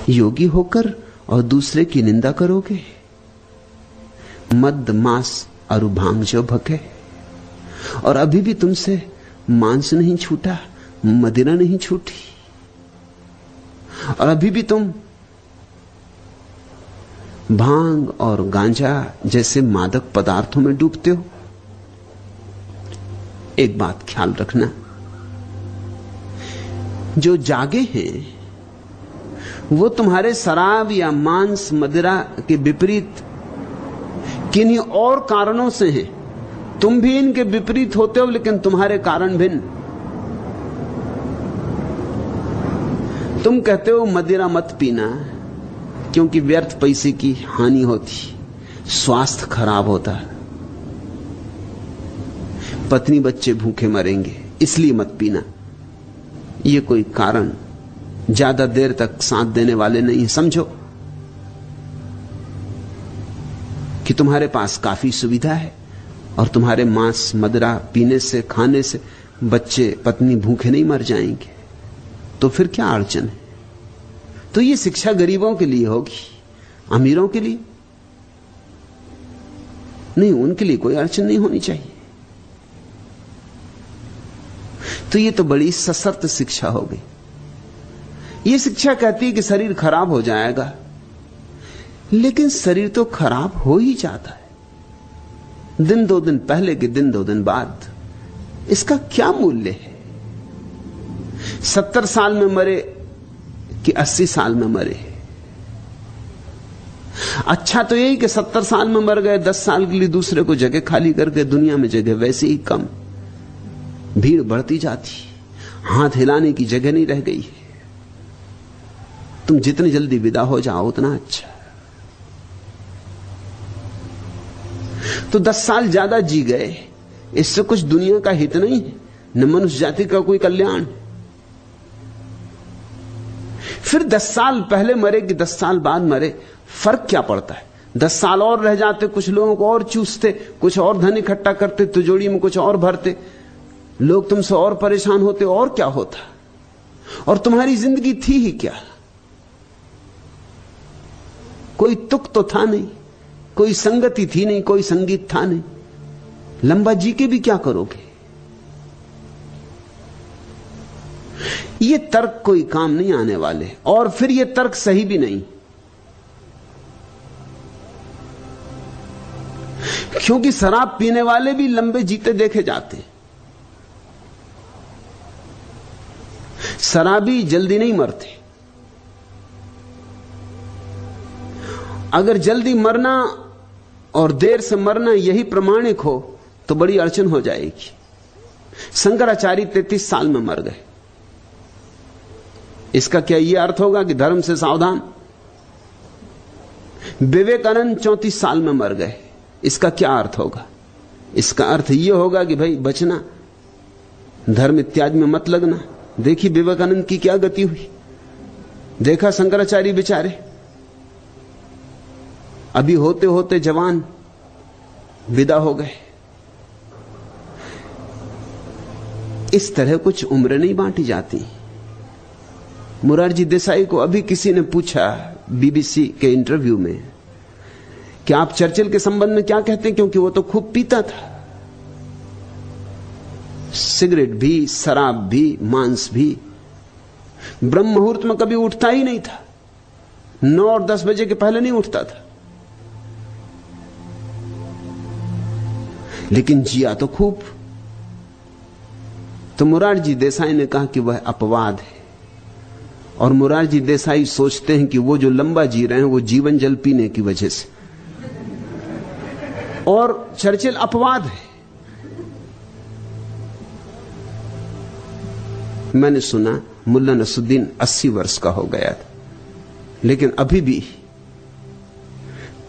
योगी होकर और दूसरे की निंदा करोगे? मद मांस अरु भांग जो भके, और अभी भी तुमसे मांस नहीं छूटा, मदिरा नहीं छूटी, और अभी भी तुम भांग और गांजा जैसे मादक पदार्थों में डूबते हो। एक बात ख्याल रखना, जो जागे हैं वो तुम्हारे शराब या मांस मदिरा के विपरीत किन्हीं और कारणों से हैं। तुम भी इनके विपरीत होते हो, लेकिन तुम्हारे कारण भिन्न। तुम कहते हो मदिरा मत पीना क्योंकि व्यर्थ पैसे की हानि होती, स्वास्थ्य खराब होता, पत्नी बच्चे भूखे मरेंगे, इसलिए मत पीना। ये कोई कारण ज्यादा देर तक साथ देने वाले नहीं है। समझो कि तुम्हारे पास काफी सुविधा है और तुम्हारे मांस मदिरा पीने से, खाने से बच्चे पत्नी भूखे नहीं मर जाएंगे, तो फिर क्या अड़चन है? तो ये शिक्षा गरीबों के लिए होगी, अमीरों के लिए नहीं। उनके लिए कोई अड़चन नहीं होनी चाहिए। तो ये तो बड़ी सशर्त शिक्षा हो गई। ये शिक्षा कहती है कि शरीर खराब हो जाएगा, लेकिन शरीर तो खराब हो ही जाता है, दिन दो दिन पहले के दिन दो दिन बाद। इसका क्या मूल्य है? 70 साल में मरे कि 80 साल में मरे? अच्छा तो यही कि 70 साल में मर गए, 10 साल के लिए दूसरे को जगह खाली करके, दुनिया में जगह वैसे ही कम, भीड़ बढ़ती जाती, हाथ हिलाने की जगह नहीं रह गई। तुम जितनी जल्दी विदा हो जाओ उतना अच्छा। तो 10 साल ज्यादा जी गए, इससे कुछ दुनिया का हित नहीं है, न मनुष्य जाति का कोई कल्याण। फिर 10 साल पहले मरे कि 10 साल बाद मरे, फर्क क्या पड़ता है? 10 साल और रह जाते, कुछ लोगों को और चूसते, कुछ और धन इकट्ठा करते, तिजोरी में कुछ और भरते, लोग तुमसे और परेशान होते, और क्या होता? और तुम्हारी जिंदगी थी ही क्या? कोई तुक तो था नहीं, कोई संगति थी नहीं, कोई संगीत था नहीं। लंबा जी के भी क्या करोगे? ये तर्क कोई काम नहीं आने वाले, और फिर ये तर्क सही भी नहीं, क्योंकि शराब पीने वाले भी लंबे जीते देखे जाते। शराबी जल्दी नहीं मरते। अगर जल्दी मरना और देर से मरना यही प्रमाणिक हो तो बड़ी अड़चन हो जाएगी। शंकराचार्य 33 साल में मर गए। इसका क्या यह अर्थ होगा कि धर्म से सावधान? विवेकानंद 34 साल में मर गए। इसका क्या अर्थ होगा? इसका अर्थ यह होगा कि भाई बचना, धर्म इत्यादि में मत लगना। देखिए विवेकानंद की क्या गति हुई, देखा शंकराचार्य बेचारे अभी होते होते जवान विदा हो गए। इस तरह कुछ उम्र नहीं बांटी जाती। मुरारजी देसाई को अभी किसी ने पूछा बीबीसी के इंटरव्यू में कि आप चर्चिल के संबंध में क्या कहते हैं, क्योंकि वो तो खूब पीता था, सिगरेट भी, शराब भी, मांस भी। ब्रह्म मुहूर्त में कभी उठता ही नहीं था, 9 और 10 बजे के पहले नहीं उठता था, लेकिन जिया तो खूब। तो मुरारजी देसाई ने कहा कि वह अपवाद है, और मुरारजी देसाई सोचते हैं कि वो जो लंबा जी रहे हैं वो जीवन जल पीने की वजह से, और चर्चिल अपवाद है। मैंने सुना मुल्ला नसरुद्दीन 80 वर्ष का हो गया था, लेकिन अभी भी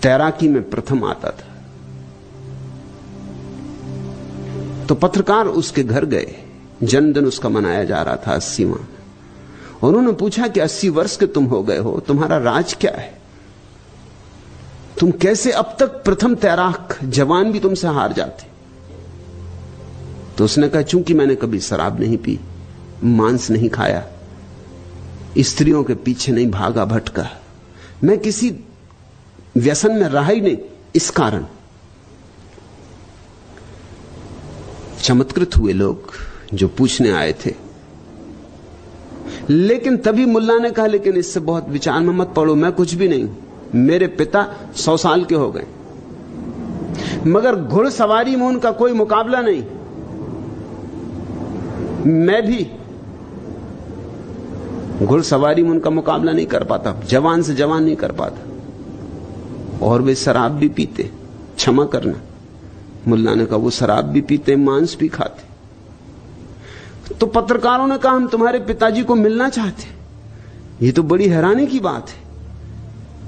तैराकी में प्रथम आता था। तो पत्रकार उसके घर गए, जन्मदिन उसका मनाया जा रहा था 80वां। उन्होंने पूछा कि 80 वर्ष के तुम हो गए हो, तुम्हारा राज क्या है? तुम कैसे अब तक प्रथम तैराक, जवान भी तुमसे हार जाते? तो उसने कहा चूंकि मैंने कभी शराब नहीं पी, मांस नहीं खाया, स्त्रियों के पीछे नहीं भागा भटका, मैं किसी व्यसन में रहा ही नहीं। इस कारण चमत्कृत हुए लोग जो पूछने आए थे। लेकिन तभी मुल्ला ने कहा, लेकिन इससे बहुत विचार में मत पड़ो, मैं कुछ भी नहीं हूं। मेरे पिता 100 साल के हो गए, मगर घुड़सवारी में उनका कोई मुकाबला नहीं। मैं भी घुड़सवारी में उनका मुकाबला नहीं कर पाता, जवान से जवान नहीं कर पाता। और वे शराब भी पीते, क्षमा करना। मुल्ला ने कहा, वो शराब भी पीते, मांस भी खाते। तो पत्रकारों ने कहा, हम तुम्हारे पिताजी को मिलना चाहते। ये तो बड़ी हैरानी की बात है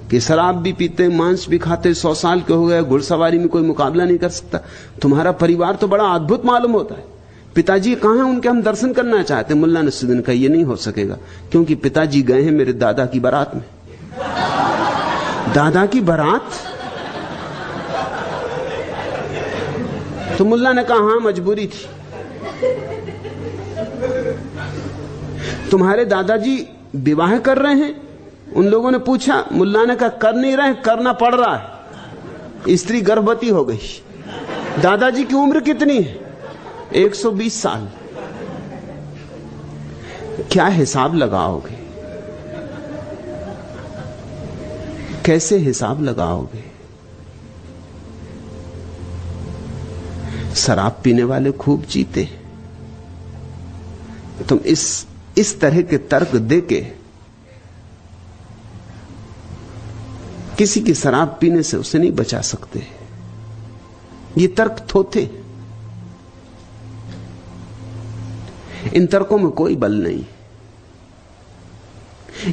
कि शराब भी पीते, मांस भी खाते, 100 साल के हो गए, घुड़सवारी में कोई मुकाबला नहीं कर सकता। तुम्हारा परिवार तो बड़ा अद्भुत मालूम होता है। पिताजी कहां हैं उनके, हम दर्शन करना चाहते। मुल्ला नसरुद्दीन कहा, यह नहीं हो सकेगा, क्योंकि पिताजी गए हैं मेरे दादा की बारात में। दादा की बारात? तो मुल्ला ने कहा, हां मजबूरी थी। तुम्हारे दादाजी विवाह कर रहे हैं? उन लोगों ने पूछा। मुल्ला ने कहा, कर नहीं रहे, करना पड़ रहा है। स्त्री गर्भवती हो गई। दादाजी की उम्र कितनी है? 120 साल। क्या हिसाब लगाओगे? कैसे हिसाब लगाओगे? शराब पीने वाले खूब जीते। तुम इस तरह के तर्क देके किसी की शराब पीने से उसे नहीं बचा सकते। ये तर्क थोथे। इन तर्कों में कोई बल नहीं,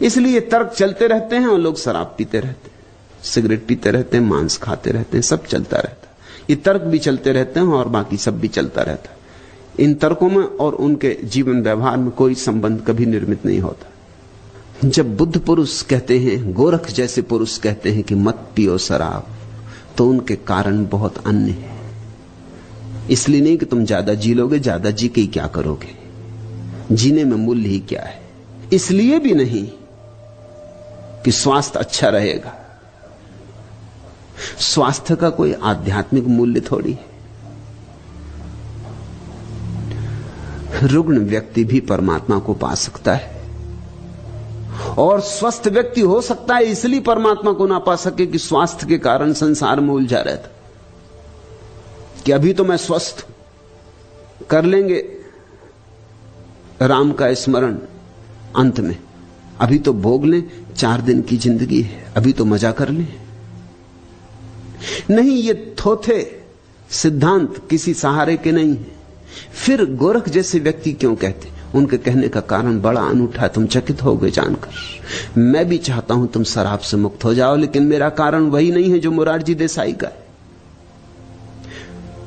इसलिए तर्क चलते रहते हैं और लोग शराब पीते रहते हैं, सिगरेट पीते रहते हैं, मांस खाते रहते हैं, सब चलता रहता है। ये तर्क भी चलते रहते हैं और बाकी सब भी चलता रहता है। इन तर्कों में और उनके जीवन व्यवहार में कोई संबंध कभी निर्मित नहीं होता। जब बुद्ध पुरुष कहते हैं, गोरख जैसे पुरुष कहते हैं कि मत पियो शराब, तो उनके कारण बहुत अन्य है। इसलिए नहीं कि तुम ज्यादा जी लोगे, ज्यादा जी के क्या करोगे, जीने में मूल्य ही क्या है। इसलिए भी नहीं कि स्वास्थ्य अच्छा रहेगा। स्वास्थ्य का कोई आध्यात्मिक मूल्य थोड़ी है। रुग्ण व्यक्ति भी परमात्मा को पा सकता है, और स्वस्थ व्यक्ति हो सकता है इसलिए परमात्मा को ना पा सके कि स्वास्थ्य के कारण संसार में उलझा रहता, कि अभी तो मैं स्वस्थ हूं, कर लेंगे राम का स्मरण अंत में, अभी तो भोग लें, 4 दिन की जिंदगी है, अभी तो मजा कर लें। नहीं, ये थोथे सिद्धांत किसी सहारे के नहीं है। फिर गोरख जैसे व्यक्ति क्यों कहते? उनके कहने का कारण बड़ा अनूठा, तुम चकित हो गए जानकर। मैं भी चाहता हूं तुम शराब से मुक्त हो जाओ, लेकिन मेरा कारण वही नहीं है जो मोरारजी देसाई का है।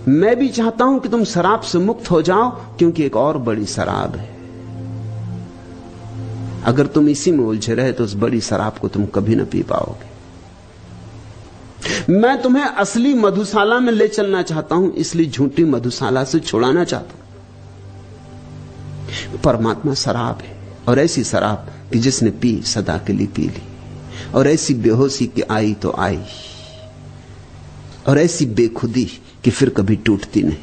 मैं भी चाहता हूं कि तुम शराब से मुक्त हो जाओ, क्योंकि एक और बड़ी शराब है। अगर तुम इसी में उलझे रहे तो उस बड़ी शराब को तुम कभी ना पी पाओगे। मैं तुम्हें असली मधुशाला में ले चलना चाहता हूं, इसलिए झूठी मधुशाला से छुड़ाना चाहता हूं। परमात्मा शराब है, और ऐसी शराब कि जिसने पी सदा के लिए पी ली, और ऐसी बेहोशी कि आई तो आई, और ऐसी बेखुदी कि फिर कभी टूटती नहीं।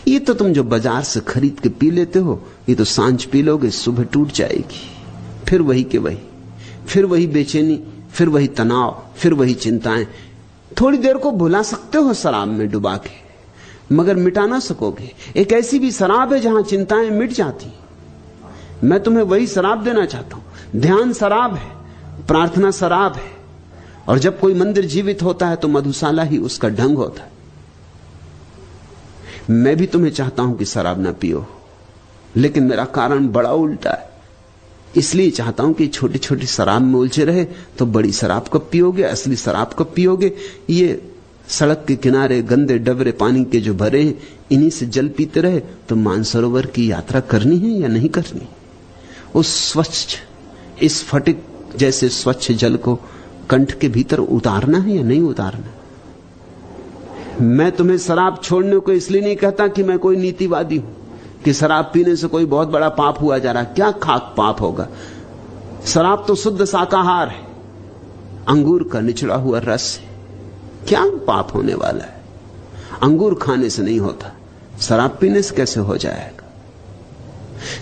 ये तो तुम जो बाजार से खरीद के पी लेते हो, ये तो सांझ पी लोगे, सुबह टूट जाएगी, फिर वही के वही, फिर वही बेचैनी, फिर वही तनाव, फिर वही चिंताएं। थोड़ी देर को भुला सकते हो शराब में डुबा के, मगर मिटा ना सकोगे। एक ऐसी भी शराब है जहां चिंताएं मिट जाती। मैं तुम्हें वही शराब देना चाहता हूं। ध्यान शराब है, प्रार्थना शराब है, और जब कोई मंदिर जीवित होता है तो मधुशाला ही उसका ढंग होता है। मैं भी तुम्हें चाहता हूं कि शराब ना पियो, लेकिन मेरा कारण बड़ा उल्टा है। इसलिए चाहता हूं कि छोटी छोटी शराब में उलझे रहे तो बड़ी शराब कब पियोगे, असली शराब कब पियोगे। ये सड़क के किनारे गंदे डबरे पानी के जो भरे हैं, इन्हीं से जल पीते रहे तो मानसरोवर की यात्रा करनी है या नहीं करनी। उस स्वच्छ, इस फटिक जैसे स्वच्छ जल को कंठ के भीतर उतारना है या नहीं उतारना। मैं तुम्हें शराब छोड़ने को इसलिए नहीं कहता कि मैं कोई नीतिवादी हूं, कि शराब पीने से कोई बहुत बड़ा पाप हुआ जा रहा। क्या खाक पाप होगा? शराब तो शुद्ध शाकाहार है, अंगूर का निचड़ा हुआ रस है, क्या पाप होने वाला है? अंगूर खाने से नहीं होता, शराब पीने से कैसे हो जाएगा?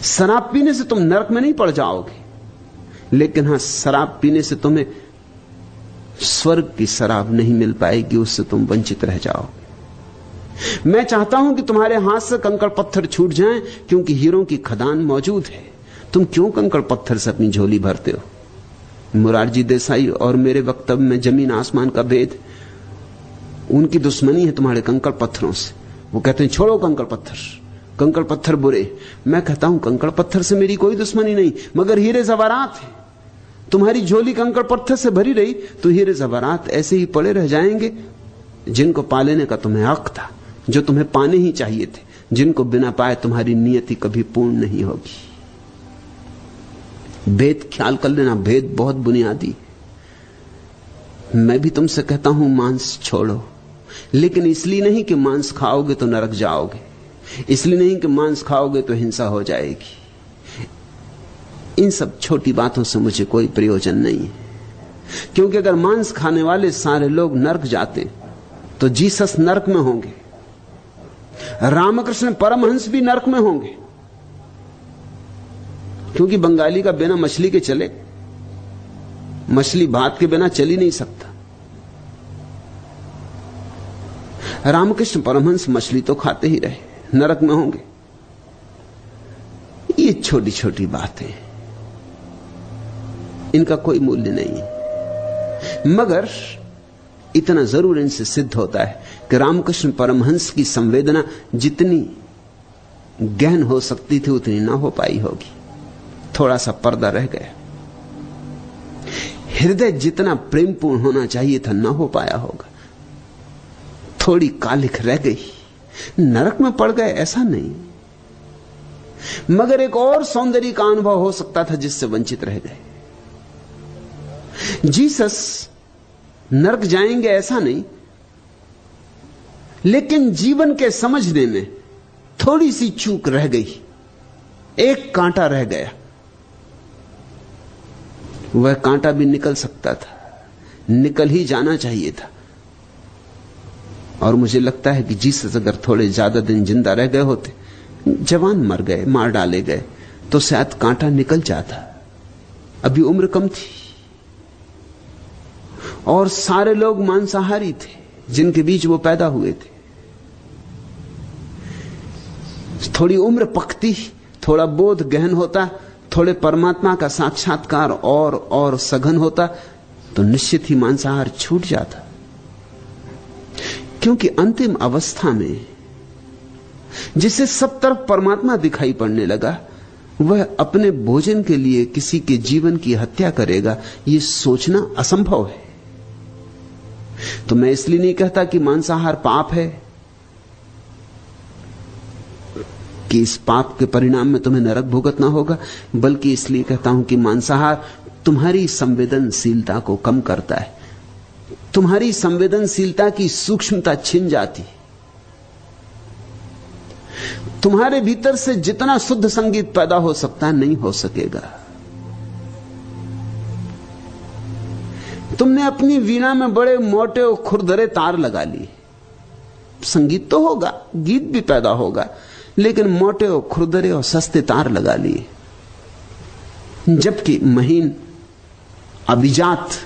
शराब पीने से तुम नरक में नहीं पड़ जाओगे, लेकिन हां, शराब पीने से तुम्हें स्वर्ग की शराब नहीं मिल पाएगी, उससे तुम वंचित रह जाओगे। मैं चाहता हूं कि तुम्हारे हाथ से कंकड़ पत्थर छूट जाएं, क्योंकि हीरों की खदान मौजूद है। तुम क्यों कंकड़ पत्थर से अपनी झोली भरते हो? मुरारजी देसाई और मेरे वक्तव्य में जमीन आसमान का भेद। उनकी दुश्मनी है तुम्हारे कंकड़ पत्थरों से। वो कहते हैं छोड़ो कंकड़ पत्थर, कंकड़ पत्थर बुरे। मैं कहता हूं कंकड़ पत्थर से मेरी कोई दुश्मनी नहीं, मगर हीरे जवारात है। तुम्हारी झोली कंकड़ पत्थर से भरी रही तो हीरे जवारात ऐसे ही पड़े रह जाएंगे, जिनको पा लेने का तुम्हें हक था, जो तुम्हें पाने ही चाहिए थे, जिनको बिना पाए तुम्हारी नियति कभी पूर्ण नहीं होगी। भेद ख्याल कर लेना, भेद बहुत बुनियादी। मैं भी तुमसे कहता हूं मांस छोड़ो, लेकिन इसलिए नहीं कि मांस खाओगे तो नरक जाओगे, इसलिए नहीं कि मांस खाओगे तो हिंसा हो जाएगी। इन सब छोटी बातों से मुझे कोई प्रयोजन नहीं है, क्योंकि अगर मांस खाने वाले सारे लोग नरक जाते तो जीसस नरक में होंगे, रामकृष्ण परमहंस भी नरक में होंगे, क्योंकि बंगाली का बिना मछली के चले, मछली भात के बिना चल ही नहीं सकता। रामकृष्ण परमहंस मछली तो खाते ही रहे, नरक में होंगे। ये छोटी छोटी बातें, इनका कोई मूल्य नहीं है, मगर इतना जरूर इनसे सिद्ध होता है कि रामकृष्ण परमहंस की संवेदना जितनी गहन हो सकती थी उतनी ना हो पाई होगी। थोड़ा सा पर्दा रह गया। हृदय जितना प्रेमपूर्ण होना चाहिए था ना हो पाया होगा। थोड़ी कालिख रह गई। नरक में पड़ गए ऐसा नहीं, मगर एक और सौंदर्य का अनुभव हो सकता था जिससे वंचित रह गए। जीसस नरक जाएंगे ऐसा नहीं, लेकिन जीवन के समझने में थोड़ी सी चूक रह गई, एक कांटा रह गया। वह कांटा भी निकल सकता था, निकल ही जाना चाहिए था। और मुझे लगता है कि जीसस अगर थोड़े ज्यादा दिन जिंदा रह गए होते, जवान मर गए, मार डाले गए, तो शायद कांटा निकल जाता। अभी उम्र कम थी और सारे लोग मांसाहारी थे जिनके बीच वो पैदा हुए थे। थोड़ी उम्र पकती, थोड़ा बोध गहन होता, थोड़े परमात्मा का साक्षात्कार और सघन होता, तो निश्चित ही मांसाहार छूट जाता। क्योंकि अंतिम अवस्था में जिसे सब तरफ परमात्मा दिखाई पड़ने लगा, वह अपने भोजन के लिए किसी के जीवन की हत्या करेगा, यह सोचना असंभव है। तो मैं इसलिए नहीं कहता कि मांसाहार पाप है कि इस पाप के परिणाम में तुम्हें नरक भुगतना होगा, बल्कि इसलिए कहता हूं कि मांसाहार तुम्हारी संवेदनशीलता को कम करता है, तुम्हारी संवेदनशीलता की सूक्ष्मता छिन जाती। तुम्हारे भीतर से जितना शुद्ध संगीत पैदा हो सकता है नहीं हो सकेगा। तुमने अपनी वीणा में बड़े मोटे और खुरदरे तार लगा लिए, संगीत तो होगा, गीत भी पैदा होगा, लेकिन मोटे और खुरदरे और सस्ते तार लगा लिए, जबकि महीन अभिजात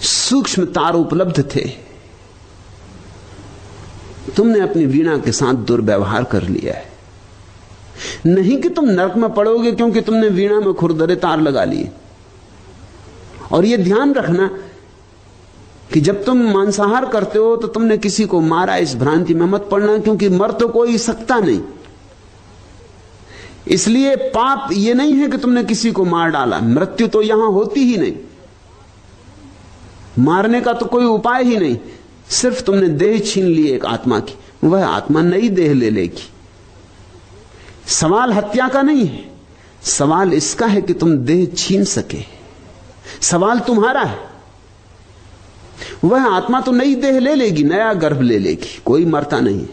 सूक्ष्म तार उपलब्ध थे। तुमने अपनी वीणा के साथ दुर्व्यवहार कर लिया है। नहीं कि तुम नरक में पड़ोगे क्योंकि तुमने वीणा में खुरदरे तार लगा लिए। और यह ध्यान रखना कि जब तुम मांसाहार करते हो तो तुमने किसी को मारा, इस भ्रांति में मत पड़ना, क्योंकि मर तो कोई सकता नहीं। इसलिए पाप यह नहीं है कि तुमने किसी को मार डाला, मृत्यु तो यहां होती ही नहीं, मारने का तो कोई उपाय ही नहीं। सिर्फ तुमने देह छीन ली एक आत्मा की, वह आत्मा नई देह ले लेगी। सवाल हत्या का नहीं है, सवाल इसका है कि तुम देह छीन सके। सवाल तुम्हारा है। वह आत्मा तो नई देह ले लेगी, नया गर्भ ले लेगी, कोई मरता नहीं।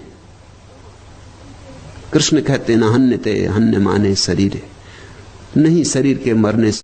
कृष्ण कहते न हन्यते हन्य माने शरीर, नहीं शरीर के मरने से